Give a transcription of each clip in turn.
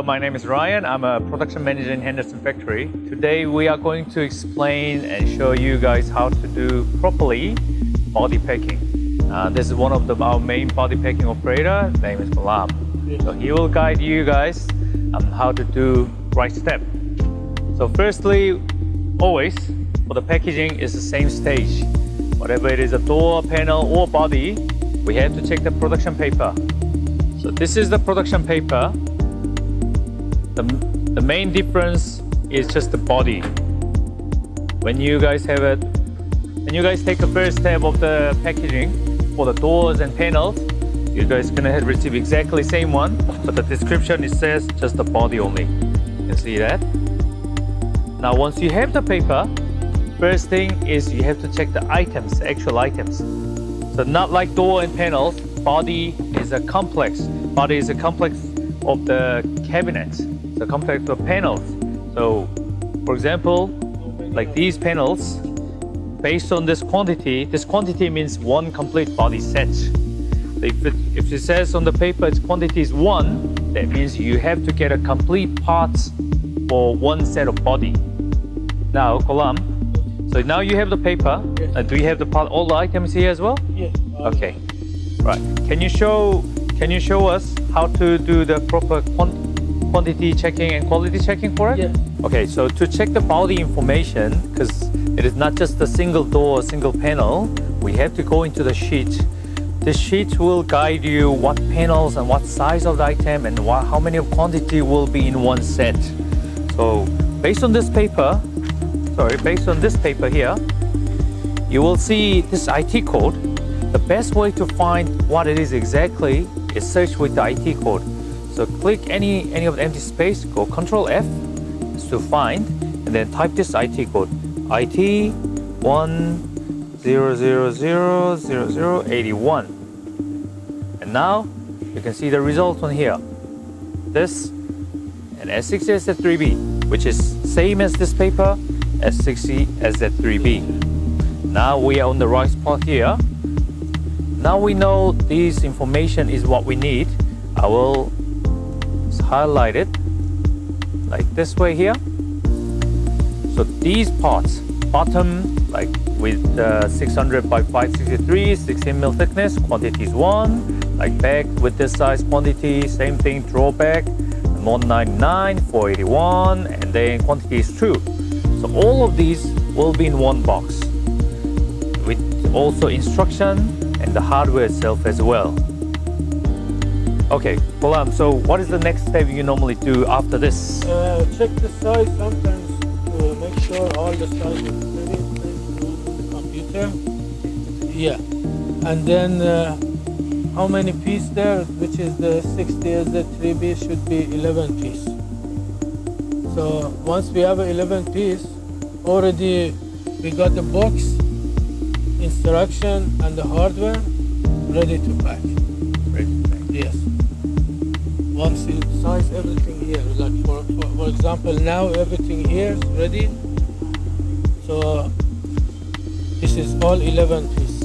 my name is Ryan. I'm a production manager in Henderson factory. Today we are going to explain and show you guys how to do properly body packing. This is one of our main body packing operator. His name is Ghulam. So he will guide you guys on how to do right step. So firstly, always for the packaging is the same stage. Whatever it is, a door, panel or body, we have to check the production paper. So this is the production paper. The main difference is just the body. When you guys take the first step of the packaging for the doors and panels, you guys gonna receive exactly same one, but the description it says just the body only. You can see that. Now once you have the paper, first thing is you have to check the items, the actual items. So not like door and panels, body is a complex. Body is a complex of the cabinets, the complex of panels. So for example, like these panels, based on this quantity means one complete body set. If it says on the paper its quantity is 1, that means you have to get a complete parts for one set of body. Now, Ghulam, so now you have the paper. Yes. Do you have all the items here as well? Yes. Okay. Right. Can you show us how to do the proper quantity checking and quality checking for it? Yes. Okay. So to check the body information, because it is not just a single door, single panel, we have to go into the sheet. This sheet will guide you what panels and what size of the item and how many of quantity will be in one set. So based on this paper here, you will see this IT code. The best way to find what it is exactly is search with the IT code. So click any of the empty space, go Control F to find, and then type this IT code. IT 10000081. And now you can see the result on here. This and S60SZ3B, which is same as this paper, S60SZ3B. Now we are on the right spot here. Now we know this information is what we need. I will highlight it like this way here. So these parts, bottom like with 600 by 563, 16 mil thickness, quantity is 1. Like back with this size quantity, same thing, drawback, 199, 481, and then quantity is 2. So all of these will be in one box with also instruction and the hardware itself as well. Okay, Ghulam, so what is the next step you normally do after this? Check the size sometimes to make sure all the size is ready on the computer. Yeah, and then how many pieces there, which is the 60SZ3B should be 11 piece. So once we have 11 piece, already we got the box, instruction and the hardware ready to pack. Ready to pack. Yes. Once you size everything here, like for example, now everything here is ready. So this is all 11 piece.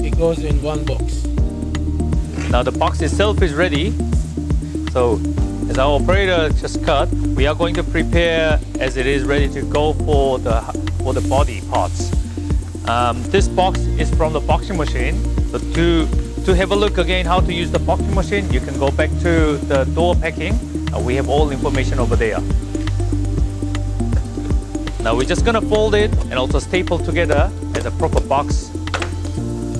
It goes in one box. Now the box itself is ready. So as our operator just cut, we are going to prepare as it is ready to go for the body parts. This box is from the boxing machine. So to have a look again how to use the boxing machine, you can go back to the door packing. We have all information over there. Now we're just gonna fold it and also staple together as a proper box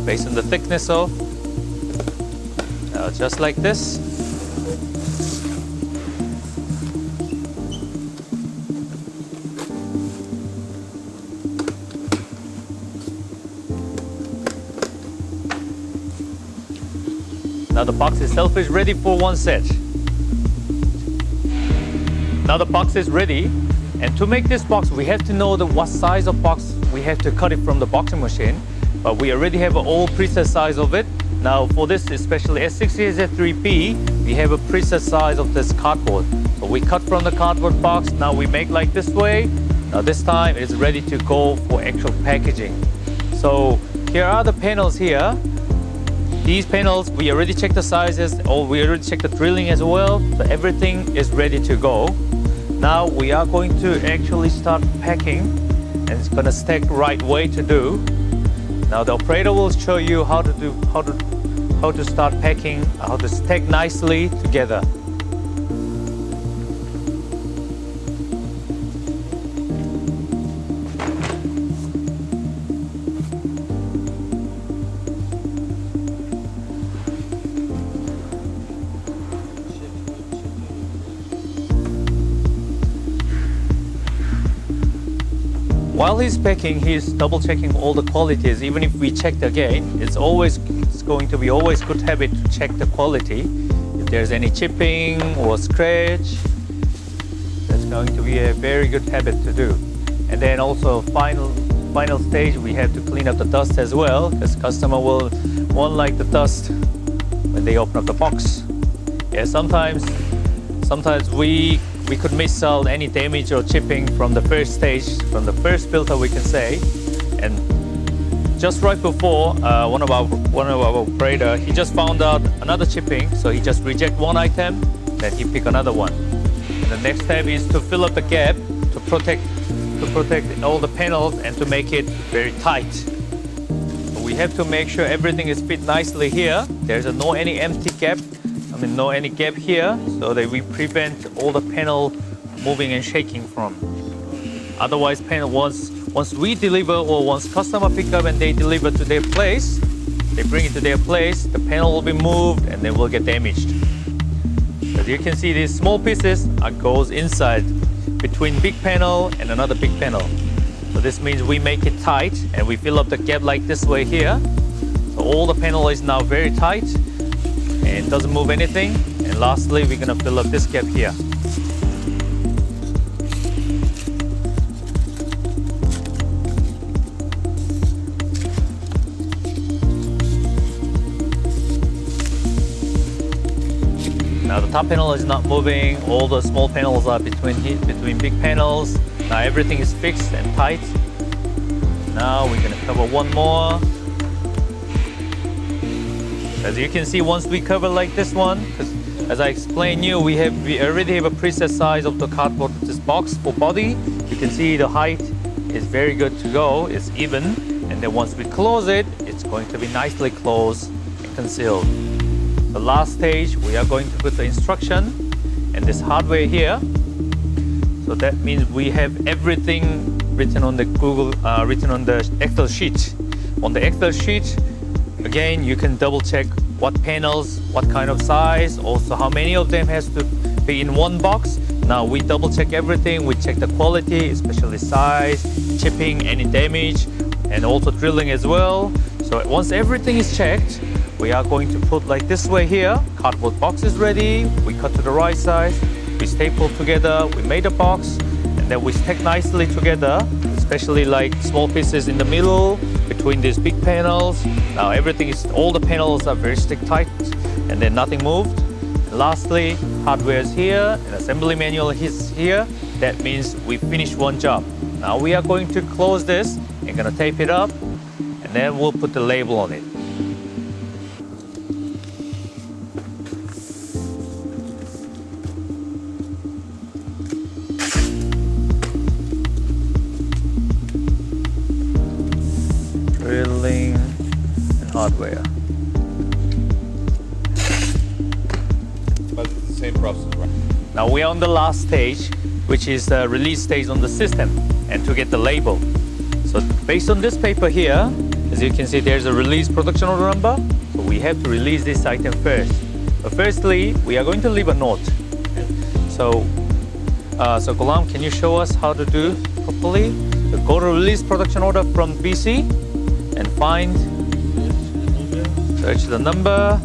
based on the thickness of. Just like this. Now the box itself is ready for one set. Now the box is ready, and to make this box we have to know what size of box we have to cut it from the boxing machine, but we already have all preset size of it. Now for this, especially S60SZ3B, we have a preset size of this cardboard. So we cut from the cardboard box, now we make like this way. Now this time it's ready to go for actual packaging. So here are the panels here. these panels, we already checked the sizes, or we already checked the drilling as well. So everything is ready to go. Now we are going to actually start packing, and it's gonna stack right way to do. Now the operator will show you how to start packing, how to stack nicely together. While he's packing, he's double checking all the qualities. Even if we checked again, it's going to be always good habit to check the quality. If there's any chipping or scratch, that's going to be a very good habit to do. And then also final stage, we have to clean up the dust as well, because customer won't like the dust when they open up the box. Yeah, sometimes we could miss out any damage or chipping from the first stage, from the first filter, we can say. And just right before, one of our operator, he just found out another chipping, so he just reject one item, then he pick another one. And the next step is to fill up the gap to protect all the panels and to make it very tight. So we have to make sure everything is fit nicely here. There's no any empty gap. No any gap here, so that we prevent all the panel moving and shaking from. Otherwise, panel once we deliver, or once customer pick up and they deliver to their place, they bring it to their place, the panel will be moved and they will get damaged. As you can see, these small pieces goes inside between big panel and another big panel. So this means we make it tight and we fill up the gap like this way here. So all the panel is now very tight and it doesn't move anything. And lastly, we're gonna fill up this gap here. Now the top panel is not moving, all the small panels are between big panels. Now everything is fixed and tight. Now we're gonna cover one more. As you can see, once we cover like this one, because as I explained you, we already have a preset size of the cardboard, this box for body. You can see the height is very good to go, it's even. And then once we close it, it's going to be nicely closed and concealed. The last stage, we are going to put the instruction and this hardware here. So that means we have everything written on the written on the Excel sheet. On the Excel sheet, again, you can double check what panels, what kind of size, also how many of them has to be in one box. Now we double check everything. We check the quality, especially size, chipping, any damage, and also drilling as well. So once everything is checked, we are going to put like this way here. Cardboard box is ready. We cut to the right size. We staple together. We made a box, and then we stack nicely together, especially like small pieces in the middle between these big panels. Now all the panels are very stick tight, and then nothing moved. And lastly, hardware is here, and assembly manual is here. That means we finished one job. Now we are going to close this and gonna tape it up, and then we'll put the label on it. Drilling and hardware. But it's the same process, right? Now we are on the last stage, which is the release stage on the system, and to get the label. So based on this paper here, as you can see, there's a release production order number. So we have to release this item first. But firstly, we are going to leave a note. So Ghulam, can you show us how to do properly? So go to release production order from BC and find, search the number.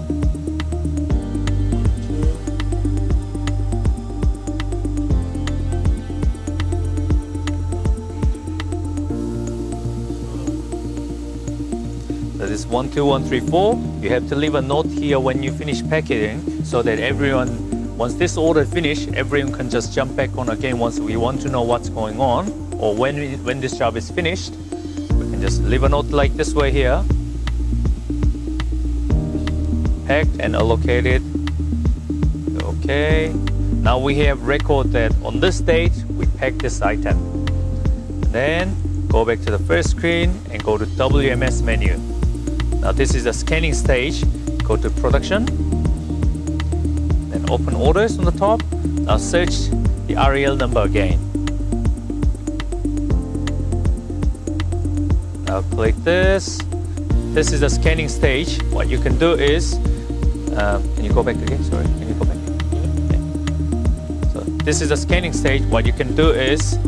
That is 12134. You have to leave a note here when you finish packaging, so that everyone, once this order finish, everyone can just jump back on again once we want to know what's going on, or when this job is finished. We can just leave a note like this way here. packed and allocated. Okay. Now we have record that on this date we packed this item. Then go back to the first screen and go to WMS menu. Now this is the scanning stage. Go to production. Then open orders on the top. Now search the REL number again. Now click this. This is the scanning stage. What you can do is, can you go back again? Sorry, can you go back? Okay. So this is the scanning stage. What you can do is,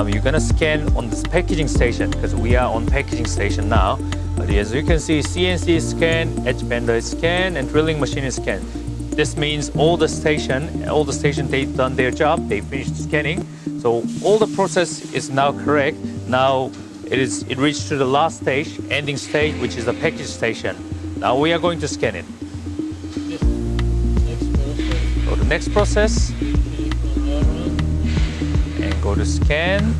you're gonna scan on this packaging station because we are on packaging station now. But as you can see, CNC is scanned, edge bender is scanned, and drilling machine is scanned. This means all the station, they've done their job. They finished scanning. So all the process is now correct. Now it reached to the last stage, ending stage, which is the package station. Now we are going to scan it. This next process. Go to next process Click on R1. and go to scan.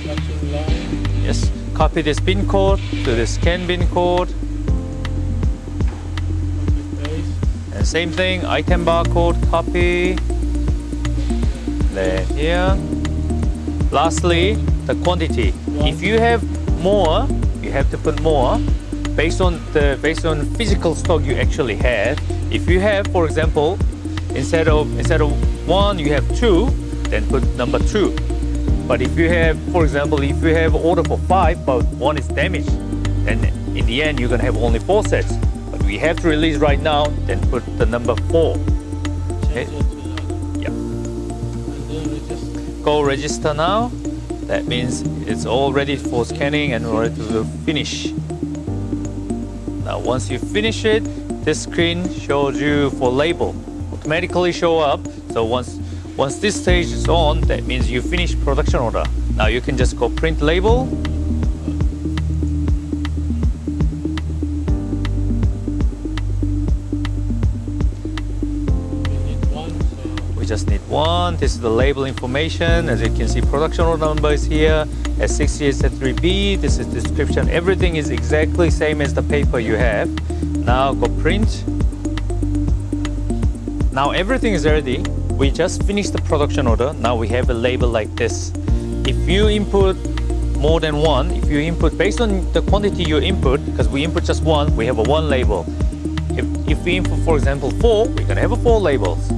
Cutting line. Yes, copy this pin code to the scan pin code. Copy paste. And same thing, item barcode, copy. Then here. Lastly, the quantity. If you have more, you have to put more based on physical stock you actually have. If you have, for example, instead of 1, you have 2, then put number 2. But if you have, for example, if you have order for 5, but 1 is damaged, then in the end you're gonna have only 4 sets. But we have to release right now, then put the number 4. Change it to another. Yeah. And then register. Go register now. That means it's all ready for scanning and ready to finish. Now once you finish it, this screen shows you for label. Automatically show up. So once this stage is on, that means you finish production order. Now you can just go print label. We need one, so We just need one. This is the label information. As you can see, production order number is here. S60, S3B. This is description. Everything is exactly same as the paper you have. Now go print. Now everything is ready. We just finished the production order. Now we have a label like this. If you input more than one, if you input based on the quantity you input, because we input just one, we have a 1 label. If we input, for example, 4, we're gonna have a 4 labels.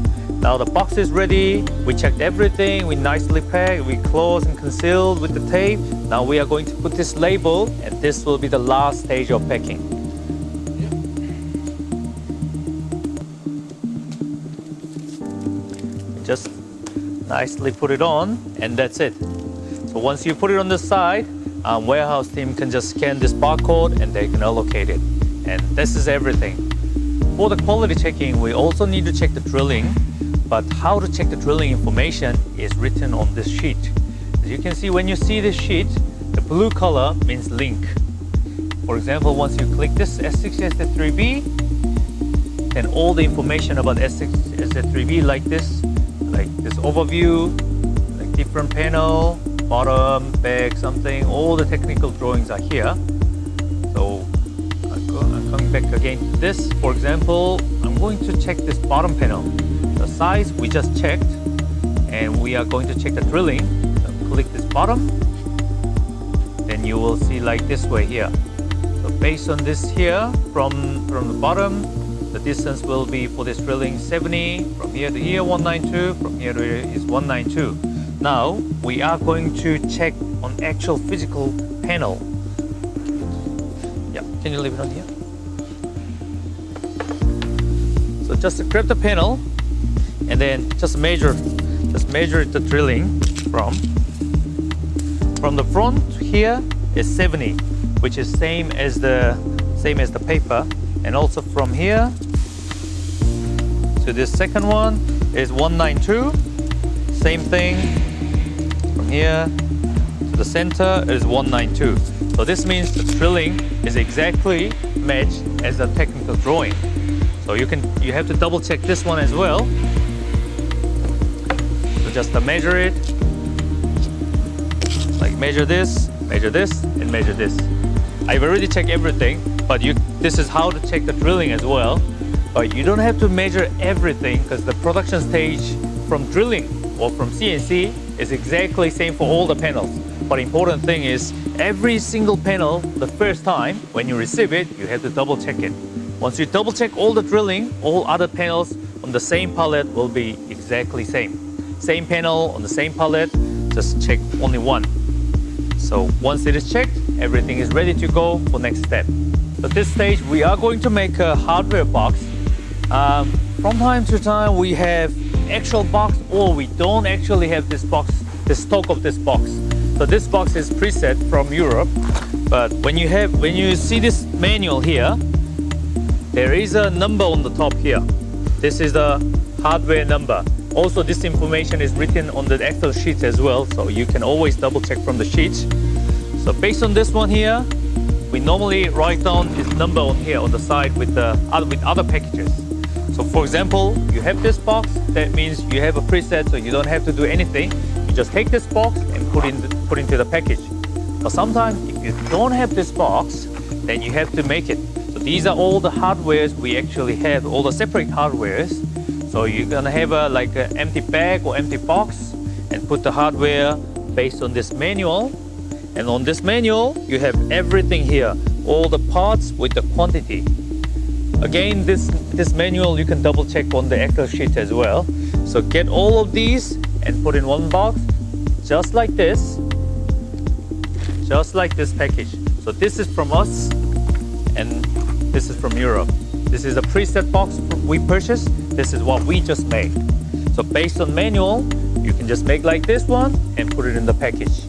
Now the box is ready. We checked everything. We nicely packed. We closed and concealed with the tape. Now we are going to put this label, and this will be the last stage of packing. Just nicely put it on, and that's it. So once you put it on the side, warehouse team can just scan this barcode and they can allocate it. And this is everything. For the quality checking, we also need to check the drilling, but how to check the drilling information is written on this sheet. As you can see, when you see this sheet, the blue color means link. For example, once you click this S6 S3B, then all the information about S6 S3B like this overview, like different panel, bottom, back, something, all the technical drawings are here. So I'm coming back again to this. For example, I'm going to check this bottom panel. The size we just checked, and we are going to check the drilling. So click this bottom, then you will see like this way here. So based on this here, from the bottom, the distance will be for this drilling 70, from here to here 192, from here to here is 192. Now we are going to check on actual physical panel. Yeah, can you leave it on here? So just grab the panel and then just measure the drilling from the front here is 70, which is same as the paper. And also from here to this second one is 192. Same thing from here to the center is 192. So this means the drilling is exactly matched as the technical drawing. So you have to double check this one as well. So just to measure it, like measure this, and measure this. I've already checked everything, but this is how to check the drilling as well. But you don't have to measure everything because the production stage from drilling or from CNC is exactly same for all the panels. But important thing is every single panel, the first time when you receive it, you have to double check it. Once you double check all the drilling, all other panels on the same pallet will be exactly same. Same panel on the same pallet, just check only one. So once it is checked, everything is ready to go for next step. At this stage, we are going to make a hardware box. From time to time, we have actual box or we don't actually have this box, the stock of this box. So this box is preset from Europe. But when you see this manual here, there is a number on the top here. This is the hardware number. Also, this information is written on the Excel sheet as well, so you can always double check from the sheet. So based on this one here, we normally write down this number on here on the side with other packages. So for example, you have this box, that means you have a preset, so you don't have to do anything. You just take this box and put into the package. But sometimes if you don't have this box, then you have to make it. So these are all the hardwares we actually have, all the separate hardwares. So you're gonna have like an empty bag or empty box and put the hardware based on this manual. And on this manual, you have everything here, all the parts with the quantity. Again, this manual you can double check on the Excel sheet as well. So get all of these and put in one box, just like this package. So this is from us and this is from Europe. This is a preset box we purchased. This is what we just made. So based on manual, you can just make like this one and put it in the package.